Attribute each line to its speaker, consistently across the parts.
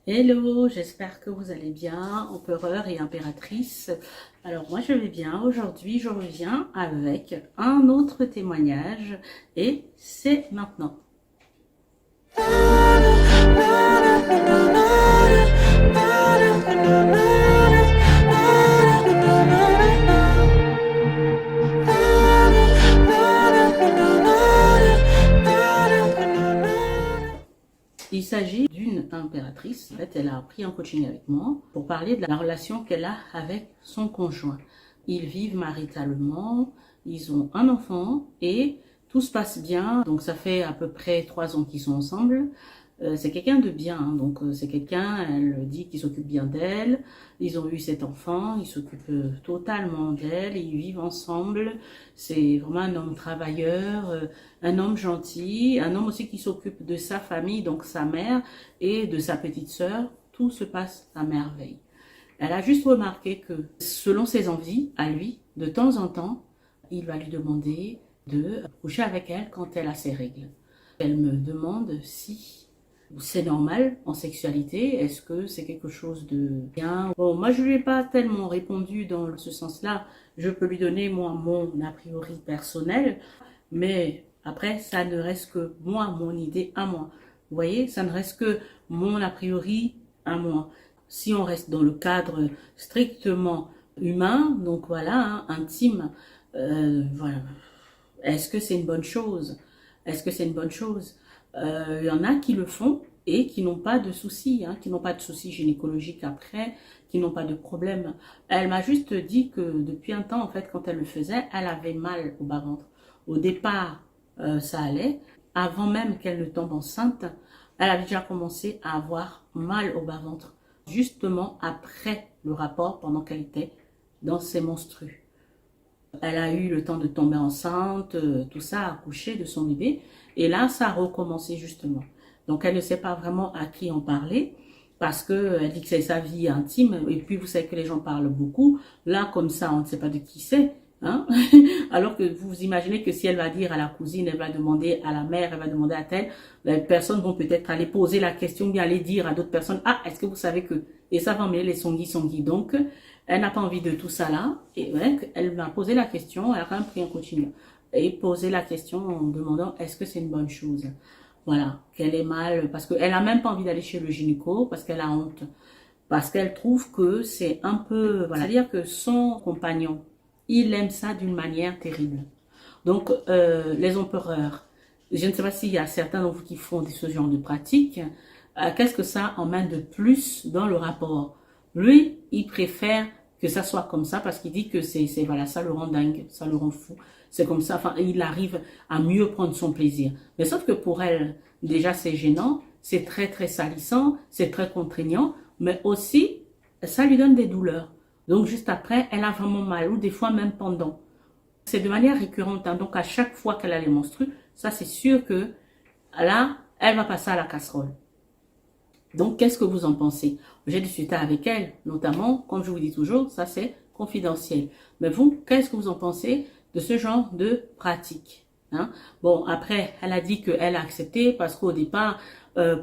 Speaker 1: Hello, j'espère que vous allez bien, empereur et impératrice. Alors moi je vais bien, aujourd'hui je reviens avec un autre témoignage et c'est maintenant. Il s'agit d'une impératrice. En fait, elle a pris un coaching avec moi pour parler de la relation qu'elle a avec son conjoint. Ils vivent maritalement, ils ont un enfant et tout se passe bien. Donc ça fait à peu près 3 ans qu'ils sont ensemble. C'est quelqu'un de bien, hein. Donc c'est quelqu'un, elle dit qu'il s'occupe bien d'elle. Ils ont eu cet enfant, ils s'occupent totalement d'elle, ils vivent ensemble. C'est vraiment un homme travailleur, un homme gentil, un homme aussi qui s'occupe de sa famille, donc sa mère et de sa petite sœur. Tout se passe à merveille. Elle a juste remarqué que selon ses envies, à lui, de temps en temps, il va lui demander de coucher avec elle quand elle a ses règles. Elle me demande si c'est normal en sexualité, est-ce que c'est quelque chose de bien? Bon, moi je lui ai pas tellement répondu dans ce sens-là, je peux lui donner moi mon a priori personnel, mais après ça ne reste que moi, mon idée à moi. Vous voyez, ça ne reste que mon a priori à moi. Si on reste dans le cadre strictement humain, donc voilà, hein, intime, voilà. Est-ce que c'est une bonne chose? Est-ce que c'est une bonne chose? Il y en a qui le font et qui n'ont pas de soucis, hein, qui n'ont pas de soucis gynécologiques après, qui n'ont pas de problème. Elle m'a juste dit que depuis un temps, en fait, quand elle le faisait, elle avait mal au bas-ventre. Au départ, ça allait. Avant même qu'elle ne tombe enceinte, elle avait déjà commencé à avoir mal au bas-ventre. Justement après le rapport, pendant qu'elle était dans ses menstrues. Elle a eu le temps de tomber enceinte, tout ça, accoucher de son bébé. Et là, ça a recommencé justement. Donc, elle ne sait pas vraiment à qui en parler parce qu'elle dit que c'est sa vie intime. Et puis, vous savez que les gens parlent beaucoup. Là, comme ça, on ne sait pas de qui c'est. Hein? Alors que vous imaginez que si elle va dire à la cousine, elle va demander à la mère, elle va demander à telle, les personnes vont peut-être aller poser la question, bien aller dire à d'autres personnes, ah, est-ce que vous savez que... Et ça va emmener les songui. Donc, elle n'a pas envie de tout ça là. Et ouais, elle m'a posé la question, elle a quand même pris un coaching. Et posé la question en demandant, est-ce que c'est une bonne chose? Voilà, qu'elle est mal, parce qu'elle a même pas envie d'aller chez le gynéco, parce qu'elle a honte. Parce qu'elle trouve que c'est un peu... Voilà. C'est-à-dire que son compagnon, il aime ça d'une manière terrible. Donc, les empereurs, je ne sais pas s'il y a certains d'entre vous qui font ce genre de pratique. Qu'est-ce que ça emmène de plus dans le rapport? Lui, il préfère que ça soit comme ça parce qu'il dit que voilà, ça le rend dingue, ça le rend fou. C'est comme ça, enfin, il arrive à mieux prendre son plaisir. Mais sauf que pour elle, déjà, c'est gênant, c'est très, très salissant, c'est très contraignant, mais aussi, ça lui donne des douleurs. Donc, juste après, elle a vraiment mal, ou des fois même pendant. C'est de manière récurrente, hein. Donc à chaque fois qu'elle a les menstrues, ça c'est sûr que là, elle va passer à la casserole. Donc qu'est-ce que vous en pensez? J'ai discuté avec elle, notamment, comme je vous dis toujours, ça c'est confidentiel. Mais vous, qu'est-ce que vous en pensez de ce genre de pratique, hein? Bon, après, elle a dit qu'elle a accepté parce qu'au départ,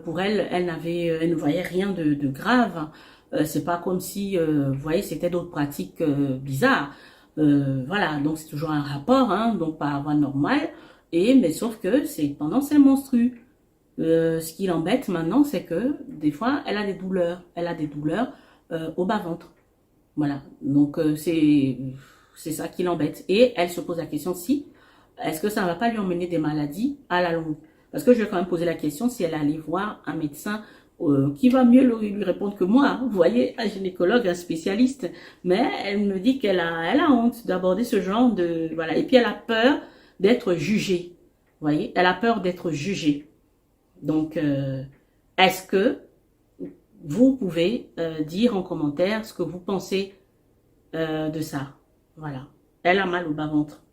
Speaker 1: pour elle, elle ne voyait rien de grave. C'est pas comme si, vous voyez, c'était d'autres pratiques bizarres. Voilà, donc c'est toujours un rapport, hein, donc par voie normale. Mais sauf que c'est pendant ses menstrues. Ce qui l'embête maintenant, c'est que des fois, elle a des douleurs. Elle a des douleurs au bas-ventre. Voilà, donc c'est ça qui l'embête. Et elle se pose la question si, est-ce que ça ne va pas lui emmener des maladies à la longue? Parce que je vais quand même poser la question si elle allait voir un médecin qui va mieux lui répondre que moi. Hein. Vous voyez, un gynécologue, un spécialiste. Mais elle me dit qu'elle elle a honte d'aborder ce genre de... Voilà. Et puis elle a peur d'être jugée. Vous voyez, elle a peur d'être jugée. Donc, est-ce que vous pouvez dire en commentaire ce que vous pensez de ça? Voilà. Elle a mal au bas-ventre.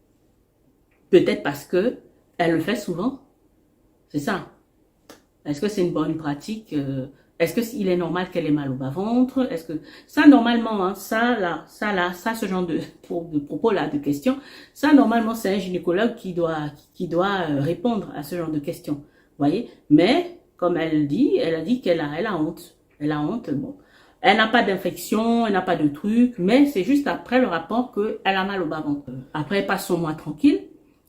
Speaker 1: Peut-être parce que elle le fait souvent. C'est ça. Est-ce que c'est une bonne pratique? Est-ce qu'il est normal qu'elle ait mal au bas-ventre? Est-ce que ça, normalement, hein, ça, ce genre de propos-là, de questions, ça, normalement, c'est un gynécologue qui doit répondre à ce genre de questions. Vous voyez? Mais, comme elle dit, elle a dit qu'elle a honte. Elle a honte, bon. Elle n'a pas d'infection, elle n'a pas de truc, mais c'est juste après le rapport qu'elle a mal au bas-ventre. Après, elle passe son mois tranquille.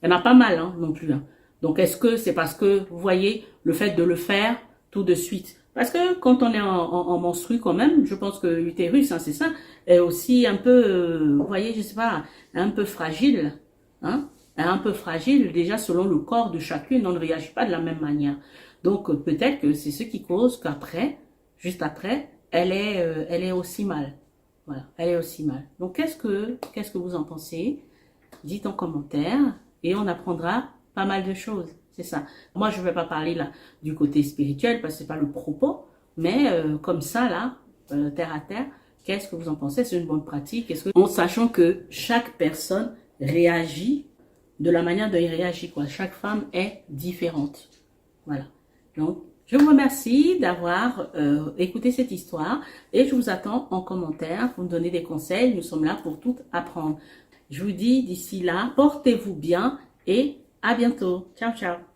Speaker 1: Elle n'a pas mal hein, non plus. Hein. Donc, est-ce que c'est parce que, vous voyez, le fait de le faire tout de suite? Parce que quand on est en menstru quand même, je pense que l'utérus, hein, c'est ça, est aussi un peu, vous voyez, je sais pas, un peu fragile. Hein, un peu fragile, déjà selon le corps de chacune, on ne réagit pas de la même manière. Donc, peut-être que c'est ce qui cause qu'après, juste après, elle est aussi mal. Voilà, elle est aussi mal. Donc, qu'est-ce que vous en pensez? Dites en commentaire et on apprendra pas mal de choses. C'est ça. Moi, je ne vais pas parler là du côté spirituel parce que c'est pas le propos, mais comme ça là, terre à terre, qu'est-ce que vous en pensez? C'est une bonne pratique. En sachant que chaque personne réagit de la manière dont il réagit, quoi. Chaque femme est différente. Voilà. Donc, je vous remercie d'avoir écouté cette histoire et je vous attends en commentaire pour me donner des conseils. Nous sommes là pour tout apprendre. Je vous dis d'ici là, portez-vous bien et à bientôt. Ciao, ciao.